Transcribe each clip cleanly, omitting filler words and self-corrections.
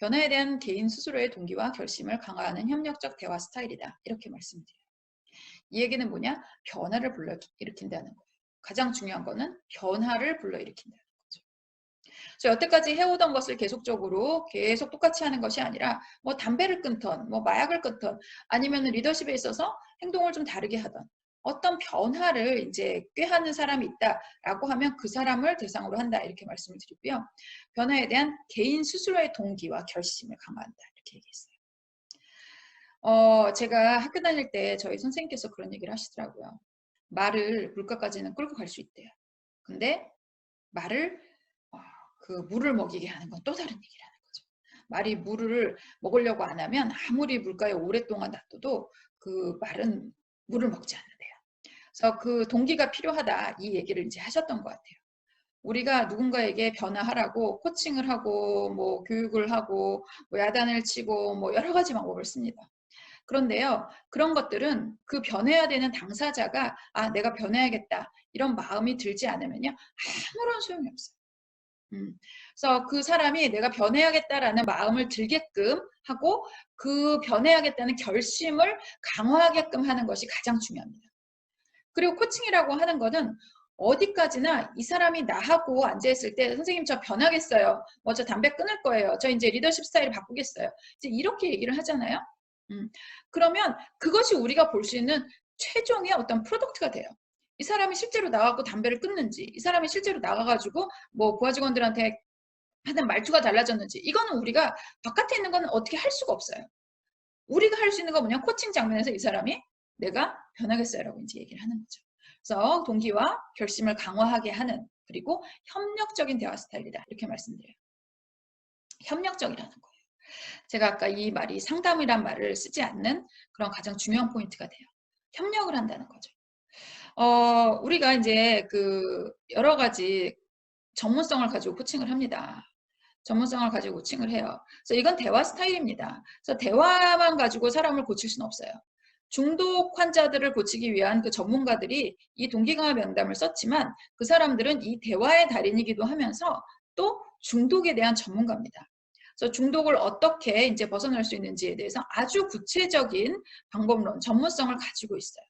변화에 대한 개인 스스로의 동기와 결심을 강화하는 협력적 대화 스타일이다. 이렇게 말씀드려요. 이 얘기는 뭐냐? 변화를 불러일으킨다는 거예요. 가장 중요한 거는 변화를 불러일으킨다는 거죠. 그래서 여태까지 해오던 것을 계속적으로 계속 똑같이 하는 것이 아니라 뭐 담배를 끊던 뭐 마약을 끊던 아니면 리더십에 있어서 행동을 좀 다르게 하던 어떤 변화를 이제 꾀하는 사람이 있다라고 하면 그 사람을 대상으로 한다 이렇게 말씀을 드리고요. 변화에 대한 개인 스스로의 동기와 결심을 강화한다 이렇게 얘기했어요. 제가 학교 다닐 때 저희 선생님께서 그런 얘기를 하시더라고요. 말을 물가까지는 끌고 갈 수 있대요. 근데 말을 어, 그 물을 먹이게 하는 건 또 다른 얘기라는 거죠. 말이 물을 먹으려고 안 하면 아무리 물가에 오랫동안 놔둬도 그 말은 물을 먹지 않는데요. 그래서 그 동기가 필요하다 이 얘기를 이제 하셨던 것 같아요. 우리가 누군가에게 변화하라고 코칭을 하고 뭐 교육을 하고 뭐 야단을 치고 뭐 여러 가지 방법을 씁니다. 그런데요, 그런 것들은 그 변해야 되는 당사자가 아, 내가 변해야겠다 이런 마음이 들지 않으면요, 아무런 소용이 없어요. 그래서 그 사람이 내가 변해야겠다라는 마음을 들게끔 하고 그 변해야겠다는 결심을 강화하게끔 하는 것이 가장 중요합니다. 그리고 코칭이라고 하는 거는 어디까지나 이 사람이 나하고 앉아있을 때 선생님 저 변하겠어요. 뭐 저 담배 끊을 거예요. 저 이제 리더십 스타일 바꾸겠어요. 이제 이렇게 얘기를 하잖아요. 그러면 그것이 우리가 볼 수 있는 최종의 어떤 프로덕트가 돼요. 이 사람이 실제로 나가고 담배를 끊는지, 이 사람이 실제로 나가가지고 뭐 부하 직원들한테 하는 말투가 달라졌는지, 이거는 우리가 바깥에 있는 건 어떻게 할 수가 없어요. 우리가 할 수 있는 건 뭐냐? 코칭 장면에서 이 사람이 내가 변하겠어요라고 이제 얘기를 하는 거죠. 그래서 동기와 결심을 강화하게 하는 그리고 협력적인 대화 스타일이다 이렇게 말씀드려요. 협력적이라는 거예요. 제가 아까 이 말이 상담이란 말을 쓰지 않는 그런 가장 중요한 포인트가 돼요. 협력을 한다는 거죠. 우리가 이제 그 여러 가지 전문성을 가지고 코칭을 합니다. 전문성을 가지고 코칭을 해요. 그래서 이건 대화 스타일입니다. 그래서 대화만 가지고 사람을 고칠 수는 없어요. 중독 환자들을 고치기 위한 그 전문가들이 이 동기강화 명담을 썼지만 그 사람들은 이 대화의 달인이기도 하면서 또 중독에 대한 전문가입니다. 그래서 중독을 어떻게 이제 벗어날 수 있는지에 대해서 아주 구체적인 방법론, 전문성을 가지고 있어요.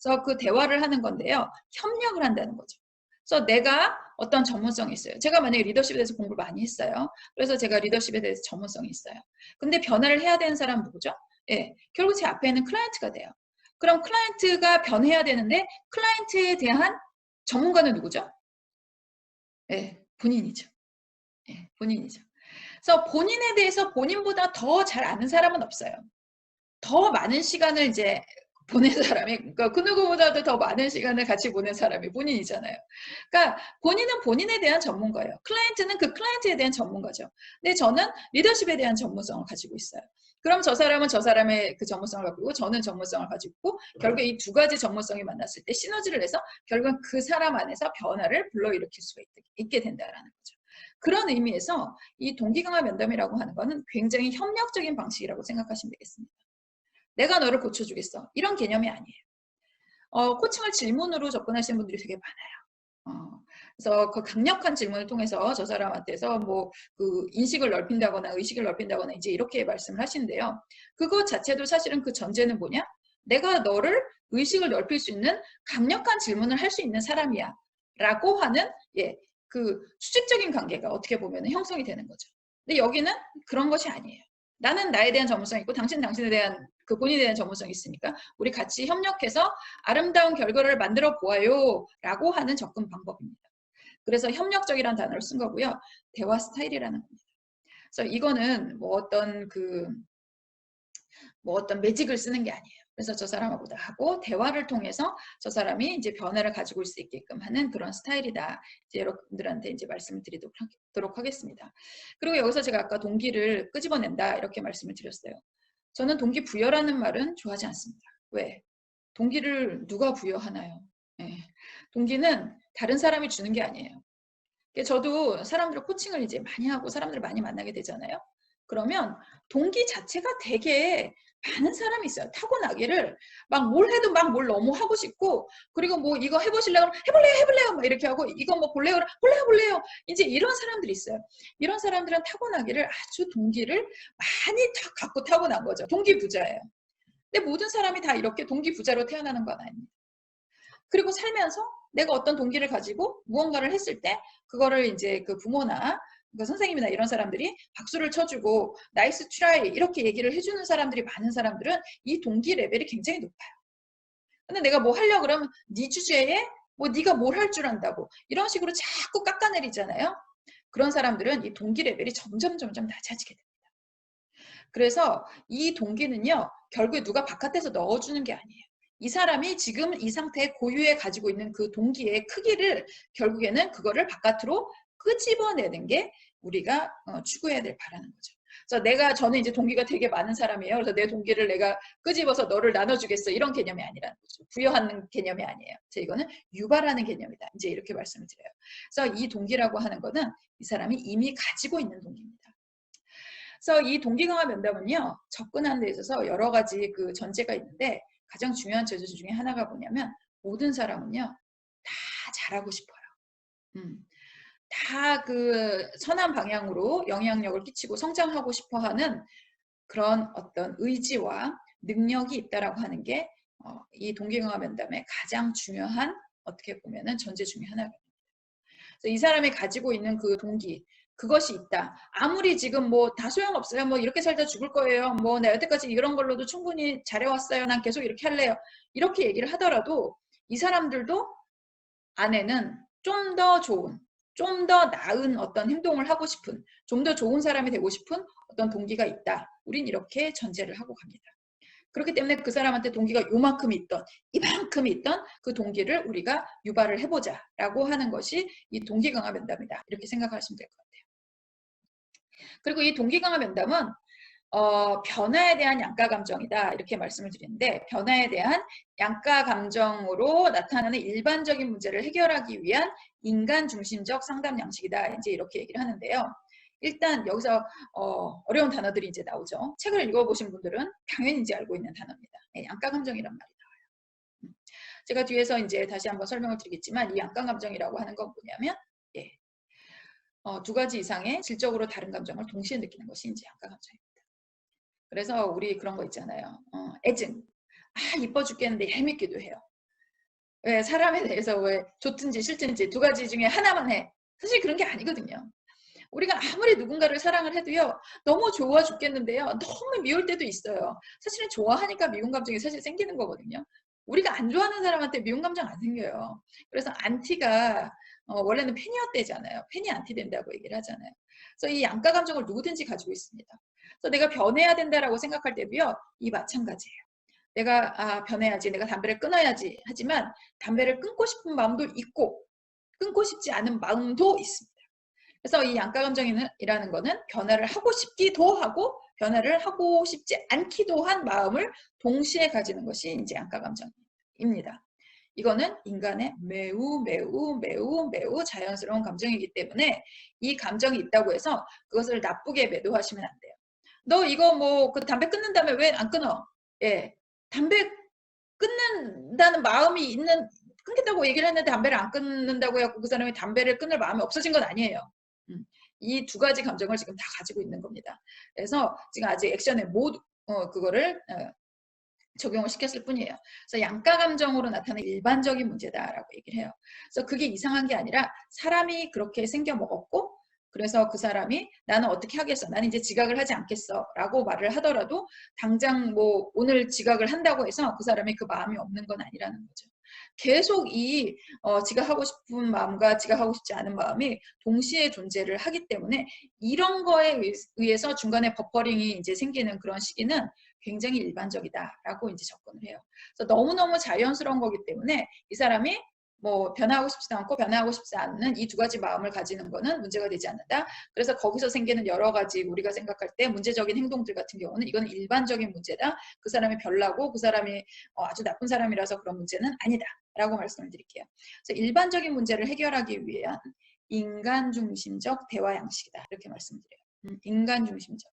그래서 그 대화를 하는 건데요. 협력을 한다는 거죠. 그래서 내가 어떤 전문성이 있어요. 제가 만약에 리더십에 대해서 공부를 많이 했어요. 그래서 제가 리더십에 대해서 전문성이 있어요. 근데 변화를 해야 되는 사람은 누구죠? 예, 결국 제 앞에 있는 클라이언트가 돼요. 그럼 클라이언트가 변해야 되는데 클라이언트에 대한 전문가는 누구죠? 예, 본인이죠. 예, 본인이죠. 그래서 본인에 대해서 본인보다 더 잘 아는 사람은 없어요. 더 많은 시간을 이제 보낸 사람이 그러니까 그 누구보다도 더 많은 시간을 같이 보낸 사람이 본인이잖아요. 그러니까 본인은 본인에 대한 전문가예요. 클라이언트는 그 클라이언트에 대한 전문가죠. 근데 저는 리더십에 대한 전문성을 가지고 있어요. 그럼 저 사람은 저 사람의 그 전문성을 가지고 있고 저는 전문성을 가지고 있고 결국에 이 두 가지 전문성이 만났을 때 시너지를 내서 결국은 그 사람 안에서 변화를 불러일으킬 수가 있게 된다라는 거죠. 그런 의미에서 이 동기강화 면담이라고 하는 거는 굉장히 협력적인 방식이라고 생각하시면 되겠습니다. 내가 너를 고쳐주겠어. 이런 개념이 아니에요. 코칭을 질문으로 접근하시는 분들이 되게 많아요. 그래서 그 강력한 질문을 통해서 저 사람한테서 뭐 그 인식을 넓힌다거나 의식을 넓힌다거나 이제 이렇게 말씀을 하시는데요. 그것 자체도 사실은 그 전제는 뭐냐? 내가 너를 의식을 넓힐 수 있는 강력한 질문을 할 수 있는 사람이야. 라고 하는, 예, 그 수직적인 관계가 어떻게 보면 형성이 되는 거죠. 근데 여기는 그런 것이 아니에요. 나는 나에 대한 전문성이 있고 당신에 대한 그 본인에 대한 전문성이 있으니까 우리 같이 협력해서 아름다운 결과를 만들어 보아요 라고 하는 접근 방법입니다. 그래서 협력적이라는 단어를 쓴 거고요. 대화 스타일이라는 겁니다. 그래서 이거는 뭐 어떤 매직을 쓰는 게 아니에요. 그래서 저 사람하고 하고 대화를 통해서 저 사람이 이제 변화를 가지고 올 수 있게끔 하는 그런 스타일이다. 이제 여러분들한테 이제 말씀을 드리도록 하겠습니다. 그리고 여기서 제가 아까 동기를 끄집어낸다 이렇게 말씀을 드렸어요. 저는 동기부여라는 말은 좋아하지 않습니다. 왜? 동기를 누가 부여하나요? 예. 동기는 다른 사람이 주는 게 아니에요. 저도 사람들을 코칭을 이제 많이 하고 사람들을 많이 만나게 되잖아요. 그러면 동기 자체가 되게 많은 사람이 있어요. 타고나기를 막 뭘 해도 막 뭘 너무 하고 싶고, 그리고 뭐 이거 해보실래요? 해볼래요 막 이렇게 하고, 이거 뭐 볼래요? 볼래요 이제 이런 사람들이 있어요. 이런 사람들은 타고나기를 아주 동기를 많이 갖고 타고난 거죠. 동기 부자예요. 근데 모든 사람이 다 이렇게 동기 부자로 태어나는 건 아닙니다. 그리고 살면서 내가 어떤 동기를 가지고 무언가를 했을 때 그거를 이제 그 부모나 그 선생님이나 이런 사람들이 박수를 쳐주고 나이스 트라이 이렇게 얘기를 해주는 사람들이 많은 사람들은 이 동기 레벨이 굉장히 높아요. 근데 내가 뭐 하려고 그러면 네 주제에 뭐 네가 뭘 할 줄 안다고 이런 식으로 자꾸 깎아내리잖아요. 그런 사람들은 이 동기 레벨이 점점 낮아지게 됩니다. 그래서 이 동기는요, 결국에 누가 바깥에서 넣어주는 게 아니에요. 이 사람이 지금 이 상태에 고유에 가지고 있는 그 동기의 크기를 결국에는 그거를 바깥으로 끄집어내는 게 우리가 추구해야 될 바라는 거죠. 그래서 저는 이제 동기가 되게 많은 사람이에요. 그래서 내 동기를 내가 끄집어서 너를 나눠주겠어. 이런 개념이 아니라는 거죠. 부여하는 개념이 아니에요. 그래서 이거는 유발하는 개념이다. 이제 이렇게 말씀을 드려요. 그래서 이 동기라고 하는 거는 이 사람이 이미 가지고 있는 동기입니다. 그래서 이 동기강화 면담은요, 접근하는 데 있어서 여러 가지 그 전제가 있는데 가장 중요한 전제 중에 하나가 뭐냐면 모든 사람은요, 다 잘하고 싶어요. 다 그 선한 방향으로 영향력을 끼치고 성장하고 싶어 하는 그런 어떤 의지와 능력이 있다라고 하는 게 이 동기강화 면담의 가장 중요한 어떻게 보면은 전제 중에 하나가 됩니다. 그래서 이 사람이 가지고 있는 그 동기, 그것이 있다. 아무리 지금 뭐 다 소용없어요. 뭐 이렇게 살다 죽을 거예요. 뭐 내가 여태까지 이런 걸로도 충분히 잘해왔어요. 난 계속 이렇게 할래요. 이렇게 얘기를 하더라도 이 사람들도 안에는 좀 더 좋은, 좀 더 나은 어떤 행동을 하고 싶은, 좀 더 좋은 사람이 되고 싶은 어떤 동기가 있다. 우린 이렇게 전제를 하고 갑니다. 그렇기 때문에 그 사람한테 동기가 요만큼이 있던, 이만큼이 있던 그 동기를 우리가 유발을 해보자라고 하는 것이 이 동기 강화 면담이다. 이렇게 생각하시면 될 것 같아요. 그리고 이 동기 강화 면담은 변화에 대한 양가 감정이다. 이렇게 말씀을 드리는데, 변화에 대한 양가 감정으로 나타나는 일반적인 문제를 해결하기 위한 인간 중심적 상담 양식이다. 이제 이렇게 얘기를 하는데요. 일단 여기서 어려운 단어들이 이제 나오죠. 책을 읽어보신 분들은 당연히 이제 알고 있는 단어입니다. 네, 양가 감정이란 말이 나와요. 제가 뒤에서 이제 다시 한번 설명을 드리겠지만 이 양가 감정이라고 하는 건 뭐냐면 예, 두 가지 이상의 질적으로 다른 감정을 동시에 느끼는 것이 이제 양가 감정입니다. 그래서 우리 그런 거 있잖아요. 애증. 아, 이뻐 죽겠는데 얄밉기도 해요. 왜 사람에 대해서 왜 좋든지 싫든지 두 가지 중에 하나만 해. 사실 그런 게 아니거든요. 우리가 아무리 누군가를 사랑을 해도요, 너무 좋아 죽겠는데요, 너무 미울 때도 있어요. 사실은 좋아하니까 미운 감정이 사실 생기는 거거든요. 우리가 안 좋아하는 사람한테 미운 감정 안 생겨요. 그래서 안티가 원래는 팬이었대잖아요. 팬이 안티 된다고 얘기를 하잖아요. 그래서 이 양가 감정을 누구든지 가지고 있습니다. 그래서 내가 변해야 된다라고 생각할 때도요, 이 마찬가지예요. 내가 변해야지, 내가 담배를 끊어야지 하지만 담배를 끊고 싶은 마음도 있고 끊고 싶지 않은 마음도 있습니다. 그래서 이 양가 감정이라는 거는 변화를 하고 싶기도 하고 변화를 하고 싶지 않기도 한 마음을 동시에 가지는 것이 이제 양가 감정입니다. 이거는 인간의 매우 자연스러운 감정이기 때문에 이 감정이 있다고 해서 그것을 나쁘게 매도하시면 안 돼요. 너 이거 뭐 그 담배 끊는다며 왜 안 끊어? 예, 담배 끊는다는 마음이 끊겠다고 얘기를 했는데 담배를 안 끊는다고 해서 그 사람이 담배를 끊을 마음이 없어진 건 아니에요. 이 두 가지 감정을 지금 다 가지고 있는 겁니다. 그래서 지금 아직 액션에 모두 그거를 적용을 시켰을 뿐이에요. 그래서 양가 감정으로 나타나는 일반적인 문제다라고 얘기를 해요. 그래서 그게 이상한 게 아니라 사람이 그렇게 생겨 먹었고 그래서 그 사람이 나는 어떻게 하겠어? 나는 이제 지각을 하지 않겠어. 라고 말을 하더라도 당장 뭐 오늘 지각을 한다고 해서 그 사람이 그 마음이 없는 건 아니라는 거죠. 계속 이 지각하고 싶은 마음과 지각하고 싶지 않은 마음이 동시에 존재를 하기 때문에 이런 거에 의해서 중간에 버퍼링이 이제 생기는 그런 시기는 굉장히 일반적이다라고 이제 접근을 해요. 그래서 너무너무 자연스러운 거기 때문에 이 사람이 뭐 변화하고 싶지도 않고 변화하고 싶지 않는 이 두 가지 마음을 가지는 거는 문제가 되지 않는다. 그래서 거기서 생기는 여러 가지 우리가 생각할 때 문제적인 행동들 같은 경우는 이건 일반적인 문제다. 그 사람이 별나고 그 사람이 아주 나쁜 사람이라서 그런 문제는 아니다. 라고 말씀을 드릴게요. 그래서 일반적인 문제를 해결하기 위한 인간 중심적 대화 양식이다. 이렇게 말씀드려요. 인간 중심적.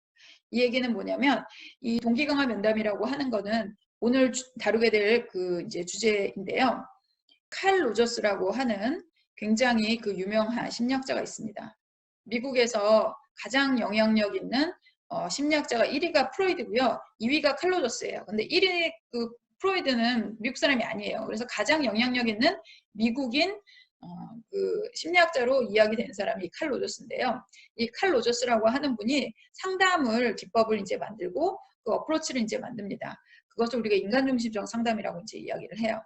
이 얘기는 뭐냐면 이 동기강화 면담이라고 하는 거는 오늘 다루게 될 그 이제 주제인데요. 칼 로저스라고 하는 굉장히 그 유명한 심리학자가 있습니다. 미국에서 가장 영향력 있는 심리학자가 1위가 프로이드고요. 2위가 칼 로저스예요. 근데 1위 그 프로이드는 미국 사람이 아니에요. 그래서 가장 영향력 있는 미국인 그 심리학자로 이야기되는 사람이 칼 로저스인데요. 이 칼 로저스라고 하는 분이 상담을 기법을 이제 만들고 그 어프로치를 이제 만듭니다. 그것을 우리가 인간중심적 상담이라고 이제 이야기를 해요.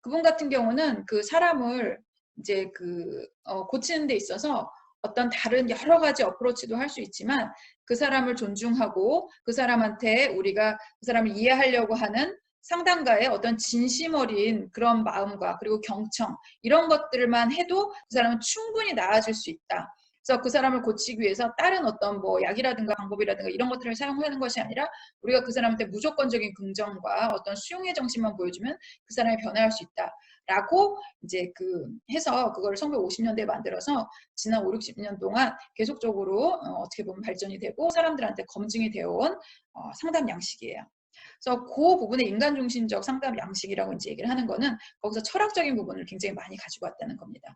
그분 같은 경우는 그 사람을 이제 그 고치는 데 있어서 어떤 다른 여러 가지 어프로치도 할 수 있지만 그 사람을 존중하고 그 사람한테 우리가 그 사람을 이해하려고 하는 상담가의 어떤 진심 어린 그런 마음과 그리고 경청 이런 것들만 해도 그 사람은 충분히 나아질 수 있다. 그래서 그 사람을 고치기 위해서 다른 어떤 뭐 약이라든가 방법이라든가 이런 것들을 사용하는 것이 아니라 우리가 그 사람한테 무조건적인 긍정과 어떤 수용의 정신만 보여주면 그 사람이 변화할 수 있다라고 이제 그 해서 그걸 1950년대에 만들어서 지난 5, 60년 동안 계속적으로 어떻게 보면 발전이 되고 사람들한테 검증이 되어 온 상담 양식이에요. 그래서 그 부분의 인간 중심적 상담 양식이라고 이제 얘기를 하는 거는 거기서 철학적인 부분을 굉장히 많이 가지고 왔다는 겁니다.